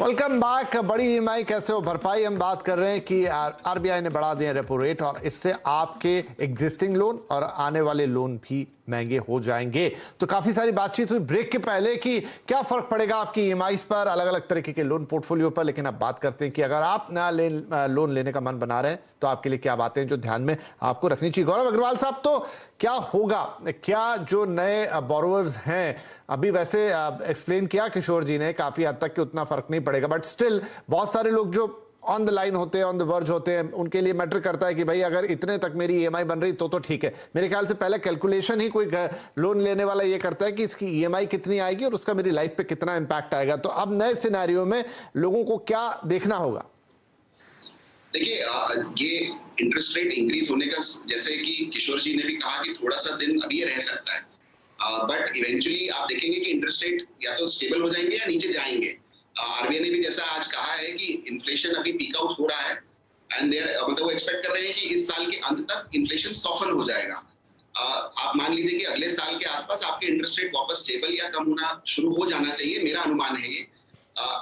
Welcome back. बड़ी EMI कैसे हो भरपाई हम बात कर रहे हैं कि आरबीआई ने बढ़ा दिया रेपो रेट और इससे आपके एग्जिस्टिंग लोन और आने वाले लोन भी महंगे हो जाएंगे। तो काफी सारी बातचीत हुई ब्रेक के पहले कि क्या फर्क पड़ेगा आपकी ईएमआई पर, अलग अलग तरीके के लोन पोर्टफोलियो पर। लेकिन अब बात करते हैं कि अगर आप नया लोन लेने का मन बना रहे हैं तो आपके लिए क्या बातें हैं जो ध्यान में आपको रखनी चाहिए। गौरव अग्रवाल साहब, तो क्या होगा, क्या जो नए बोरोवर्स हैं, अभी वैसे एक्सप्लेन किया किशोर जी ने काफी हद तक कि उतना फर्क नहीं पड़ेगा, बट स्टिल बहुत सारे लोग जो ऑन द लाइन होते हैं, ऑन द वर्ज होते हैं, उनके लिए मैटर करता है कि भाई अगर इतने तक मेरी ईएमआई बन रही तो ठीक है। मेरे ख्याल से पहले कैलकुलेशन ही कोई लोन लेने वाला ये करता है कि इसकी ईएमआई कितनी आएगी और उसका मेरी लाइफ पे कितना इंपैक्ट आएगा। तो अब नए सिनेरियो में लोगों को क्या देखना होगा? देखिए, ये इंटरेस्ट रेट इंक्रीज होने का, जैसे कि किशोर जी ने भी कहा कि थोड़ा सा दिन अभी रह सकता है, बट इवेंचुअली आप देखेंगे कि इंटरेस्ट रेट या तो स्टेबल हो जाएंगे या नीचे जाएंगे। आरबीआई ने भी जैसा आज कहा है कि इन्फ्लेशन अभी पीक आउट हो रहा है एंड मतलब वो एक्सपेक्ट कर रहे हैं कि इस साल के अंत तक इन्फ्लेशन सॉफन हो जाएगा। आप मान लीजिए कि अगले साल के आसपास आपके इंटरेस्ट रेट वापस स्टेबल या कम होना शुरू हो जाना चाहिए, मेरा अनुमान है ये।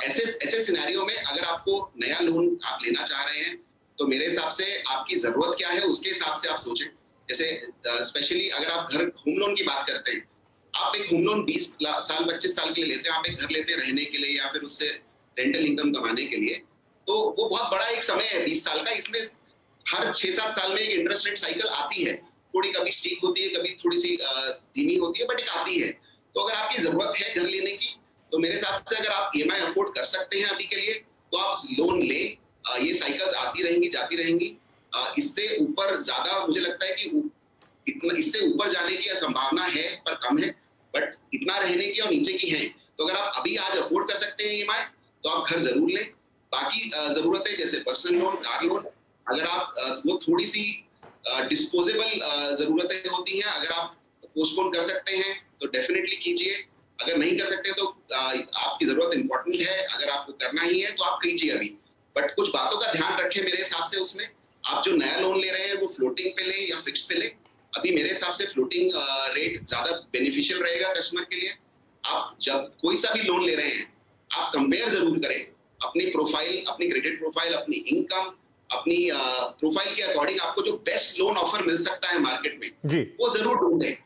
ऐसे सिनेरियो में अगर आपको नया लोन आप लेना चाह रहे हैं तो मेरे हिसाब से आपकी जरूरत क्या है उसके हिसाब से आप सोचें। जैसे स्पेशली अगर आप घर होम लोन की बात करते हैं, आप एक होम लोन 20 साल 25 साल के लिए लेते हैं, आप एक घर लेते हैं रहने के लिए या फिर उससे रेंटल इनकम कमाने के लिए, तो वो बहुत बड़ा एक समय है 20 साल का। इसमें हर 6-7 साल में एक इंटरेस्ट रेट साइकिल आती है, थोड़ी कभी स्टीप होती है, कभी थोड़ी सी धीमी होती है, बट एक आती है। तो अगर आपकी जरूरत है घर लेने की तो मेरे हिसाब से अगर आप ईएमआई अफोर्ड कर सकते हैं अभी के लिए तो आप लोन लें। ये साइकिल्स आती रहेंगी जाती रहेंगी। इससे ऊपर ज्यादा मुझे लगता है कि इतना इससे ऊपर जाने की संभावना है पर कम है, बट इतना रहने की और नीचे की है। तो अगर आप अभी आज अफोर्ड कर सकते हैं ईएमआई तो आप घर जरूर लें। बाकी जरूरतें जैसे पर्सनल लोन, कार लोन, अगर आप वो थोड़ी सी डिस्पोजेबल जरूरतें होती हैं, अगर आप पोस्टपोन कर सकते हैं तो डेफिनेटली कीजिए। अगर नहीं कर सकते तो आपकी जरूरत इंपॉर्टेंट है, अगर आपको करना ही है तो आप कीजिए अभी। बट कुछ बातों का ध्यान रखें मेरे हिसाब से। उसमें आप जो नया लोन ले रहे हैं वो फ्लोटिंग पे लें या फिक्स पे लें। अभी मेरे हिसाब से फ्लोटिंग रेट ज्यादा बेनिफिशियल रहेगा कस्टमर के लिए। आप जब कोई सा भी लोन ले रहे हैं आप कंपेयर जरूर करें अपनी प्रोफाइल, अपनी क्रेडिट प्रोफाइल, अपनी इनकम, अपनी प्रोफाइल के अकॉर्डिंग आपको जो बेस्ट लोन ऑफर मिल सकता है मार्केट में जी, वो जरूर ढूंढें।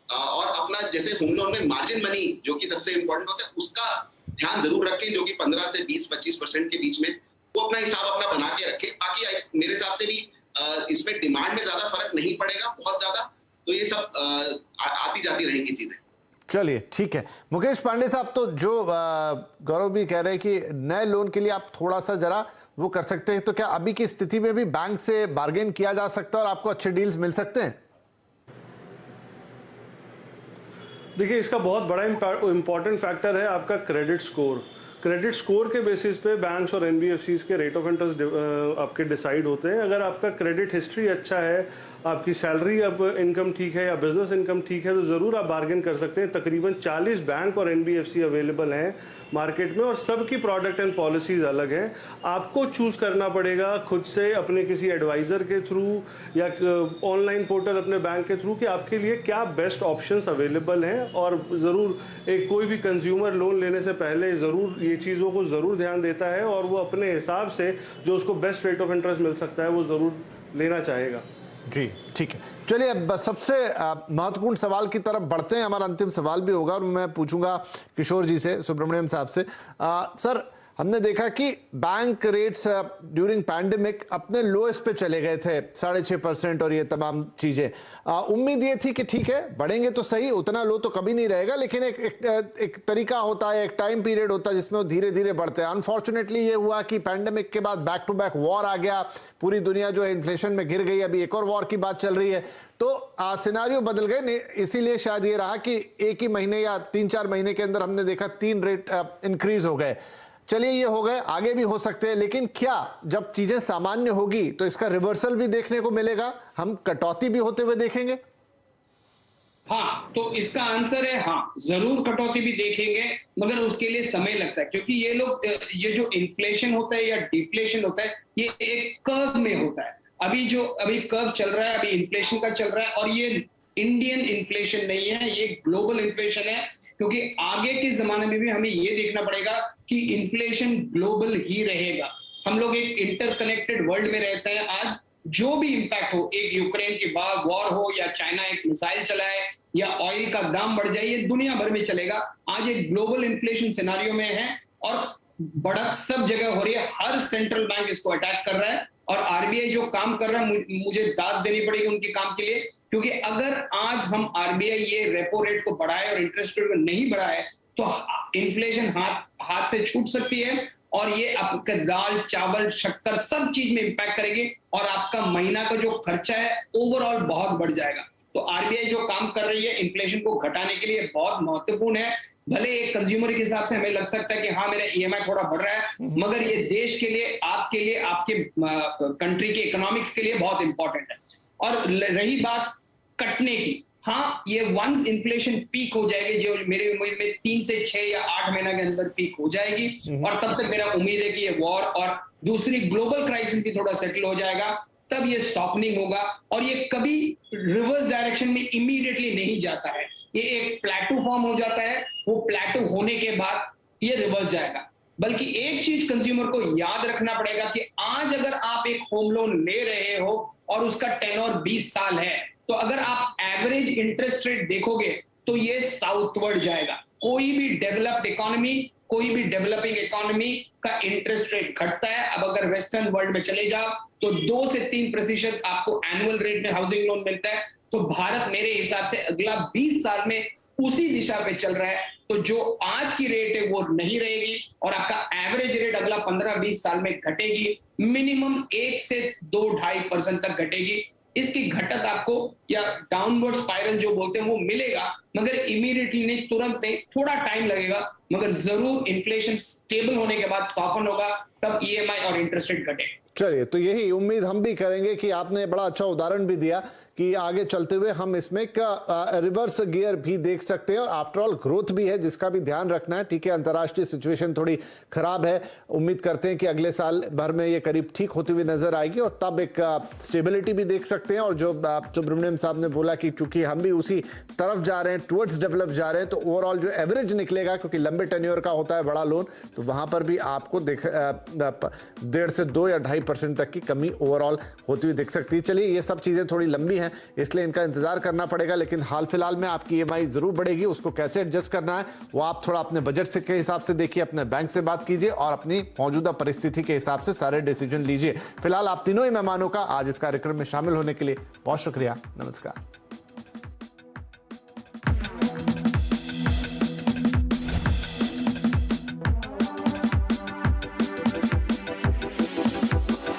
और अपना जैसे होम लोन में मार्जिन मनी जो कि सबसे इंपॉर्टेंट होता है उसका ध्यान जरूर रखें, जो कि 15 से 20-25% के बीच में, वो अपना हिसाब अपना बना के रखें। बाकी मेरे हिसाब से भी इसमें डिमांड में ज्यादा फर्क नहीं पड़ेगा बहुत ज्यादा, तो ये सब आती जाती रहेंगी चीजें। चलिए ठीक है। मुकेश पांडे साहब, तो जो गौरव भी कह रहे हैं कि नए लोन के लिए आप थोड़ा सा जरा वो कर सकते हैं, तो क्या अभी की स्थिति में भी बैंक से बार्गेन किया जा सकता है और आपको अच्छे डील्स मिल सकते हैं? देखिए, इसका बहुत बड़ा इंपॉर्टेंट फैक्टर है आपका क्रेडिट स्कोर। क्रेडिट स्कोर के बेसिस पे बैंक्स और एनबीएफसीज के रेट ऑफ इंटरेस्ट आपके डिसाइड होते हैं। अगर आपका क्रेडिट हिस्ट्री अच्छा है, आपकी सैलरी अब इनकम ठीक है या बिजनेस इनकम ठीक है, तो ज़रूर आप बार्गेन कर सकते हैं। तकरीबन 40 बैंक और एनबीएफसी अवेलेबल हैं मार्केट में और सबकी प्रोडक्ट एंड पॉलिसीज़ अलग हैं। आपको चूज़ करना पड़ेगा खुद से अपने किसी एडवाइज़र के थ्रू या ऑनलाइन पोर्टल अपने बैंक के थ्रू कि आपके लिए क्या बेस्ट ऑप्शंस अवेलेबल हैं। और ज़रूर एक कोई भी कंज्यूमर लोन लेने से पहले ज़रूर ये चीज़ों को ज़रूर ध्यान देता है और वो अपने हिसाब से जो उसको बेस्ट रेट ऑफ इंटरेस्ट मिल सकता है वो ज़रूर लेना चाहेगा। जी ठीक है। चलिए अब सबसे महत्वपूर्ण सवाल की तरफ बढ़ते हैं। हमारा अंतिम सवाल भी होगा और मैं पूछूंगा किशोर जी से, सुब्रमण्यम साहब से। सर, हमने देखा कि बैंक रेट्स ड्यूरिंग पैंडेमिक अपने लोएस्ट पे चले गए थे, 6.5% और ये तमाम चीजें। उम्मीद ये थी कि ठीक है बढ़ेंगे तो सही, उतना लो तो कभी नहीं रहेगा, लेकिन एक तरीका होता है, एक टाइम पीरियड होता है जिसमें वो धीरे धीरे बढ़ते हैं। अनफॉर्चुनेटली ये हुआ कि पैंडेमिक के बाद बैक टू बैक वॉर आ गया, पूरी दुनिया जो है इन्फ्लेशन में गिर गई, अभी एक और वॉर की बात चल रही है, तो सिनेरियो बदल गए। इसीलिए शायद ये रहा कि एक ही महीने या 3-4 महीने के अंदर हमने देखा 3 रेट इंक्रीज हो गए। चलिए ये हो गए, आगे भी हो सकते हैं, लेकिन क्या जब चीजें सामान्य होगी तो इसका रिवर्सल भी देखने को मिलेगा, हम कटौती भी होते हुए देखेंगे? हाँ, तो इसका आंसर है हाँ, जरूर कटौती भी देखेंगे, मगर उसके लिए समय लगता है, क्योंकि ये लोग ये जो इन्फ्लेशन होता है या डिफ्लेशन होता है ये एक कर्व में होता है। अभी कर्व चल रहा है, अभी इन्फ्लेशन का चल रहा है और ये इंडियन इन्फ्लेशन नहीं है, ये ग्लोबल इन्फ्लेशन है। क्योंकि आगे के जमाने में भी हमें ये देखना पड़ेगा कि इन्फ्लेशन ग्लोबल ही रहेगा। हम लोग एक इंटरकनेक्टेड वर्ल्ड में रहते हैं। आज जो भी इंपैक्ट हो, एक यूक्रेन की वॉर हो या चाइना एक मिसाइल चलाए या ऑयल का दाम बढ़ जाए, ये दुनिया भर में चलेगा। आज एक ग्लोबल इन्फ्लेशन सिनेरियो में है और बढ़त सब जगह हो रही है। हर सेंट्रल बैंक इसको अटैक कर रहा है और आरबीआई जो काम कर रहा है, मुझे दाद देनी पड़ेगी उनके काम के लिए, क्योंकि अगर आज हम आरबीआई ये रेपो रेट को बढ़ाए और इंटरेस्ट रेट को नहीं बढ़ाए तो इन्फ्लेशन हाथ से छूट सकती है और ये आपका दाल, चावल, शक्कर सब चीज में इंपैक्ट करेगी और आपका महीना का जो खर्चा है ओवरऑल बहुत बढ़ जाएगा। तो आरबीआई जो काम कर रही है इन्फ्लेशन को घटाने के लिए बहुत महत्वपूर्ण है। भले एक कंज्यूमर के हिसाब से हमें लग सकता है कि हाँ मेरा ईएमआई थोड़ा बढ़ रहा है, मगर ये देश के लिए, आपके लिए, आपके कंट्री के इकोनॉमिक्स के लिए बहुत इंपॉर्टेंट है। और रही बात कटने की, हाँ ये वंस इन्फ्लेशन पीक हो जाएगी, जो मेरी उम्मीद में 3 से 6 या 8 महीना के अंदर पीक हो जाएगी और तब तक मेरा उम्मीद है कि ये वॉर और दूसरी ग्लोबल क्राइसिस भी थोड़ा सेटल हो जाएगा, तब ये सॉफ्टनिंग होगा और ये कभी रिवर्स डायरेक्शन में इमीडिएटली नहीं जाता है। ये एक प्लेटो फॉर्म हो जाता है, वो प्लेटो होने के बाद ये रिवर्स जाएगा। बल्कि एक चीज कंज्यूमर को याद रखना पड़ेगा कि आज अगर आप एक होम लोन ले रहे हो और उसका टेन्योर 20 साल है, तो अगर आप एवरेज इंटरेस्ट रेट देखोगे तो ये साउथवर्ड जाएगा। कोई भी डेवलप्ड इकोनॉमी, कोई भी डेवलपिंग इकोनॉमी का इंटरेस्ट रेट घटता है। अब अगर वेस्टर्न वर्ल्ड में चले जाओ तो 2 से 3% आपको एनुअल रेट में हाउसिंग लोन मिलता है। तो भारत मेरे हिसाब से अगला 20 साल में उसी दिशा पे चल रहा है। तो जो आज की रेट है वो नहीं रहेगी और आपका एवरेज रेट अगला 15-20 साल में घटेगी, मिनिमम 1 से 2-2.5% तक घटेगी। इसकी घटत आपको या डाउनवर्ड स्पाइरल जो बोलते हैं वो मिलेगा, मगर इमीडिएटली नहीं, तुरंत नहीं, थोड़ा टाइम लगेगा, मगर जरूर इन्फ्लेशन स्टेबल होने के बाद सॉफ्टन होगा, तब ईएमआई और इंटरेस्ट रेट घटेगा। चलिए, तो यही उम्मीद हम भी करेंगे कि आपने बड़ा अच्छा उदाहरण भी दिया कि आगे चलते हुए हम इसमें रिवर्स गियर भी देख सकते हैं और आफ्टरऑल ग्रोथ भी है जिसका भी ध्यान रखना है। ठीक है, अंतर्राष्ट्रीय सिचुएशन थोड़ी खराब है, उम्मीद करते हैं कि अगले साल भर में ये करीब ठीक होती हुई नजर आएगी और तब एक स्टेबिलिटी भी देख सकते हैं। और जो सुब्रमण्यम साहब ने बोला कि चूंकि हम भी उसी तरफ जा रहे हैं, टुवर्ड्स डेवलप जा रहे हैं, तो ओवरऑल जो एवरेज निकलेगा, क्योंकि लंबे टेन्योर का होता है बड़ा लोन, तो वहां पर भी आपको 1.5 से 2 या 2.5% तक की कमी ओवरऑल होती हुई दिख सकती है। चलिए, ये सब चीजें थोड़ी लंबी हैं, इसलिए इनका इंतजार करना पड़ेगा, लेकिन हाल फिलहाल में आपकी ईएमआई जरूर बढ़ेगी। उसको कैसे एडजस्ट करना है वो आप थोड़ा अपने बजट से के हिसाब से देखिए, अपने बैंक से बात कीजिए और अपनी मौजूदा परिस्थिति के हिसाब से सारे डिसीजन लीजिए। फिलहाल आप तीनों ही मेहमानों का आज इस कार्यक्रम में शामिल होने के लिए बहुत शुक्रिया। नमस्कार।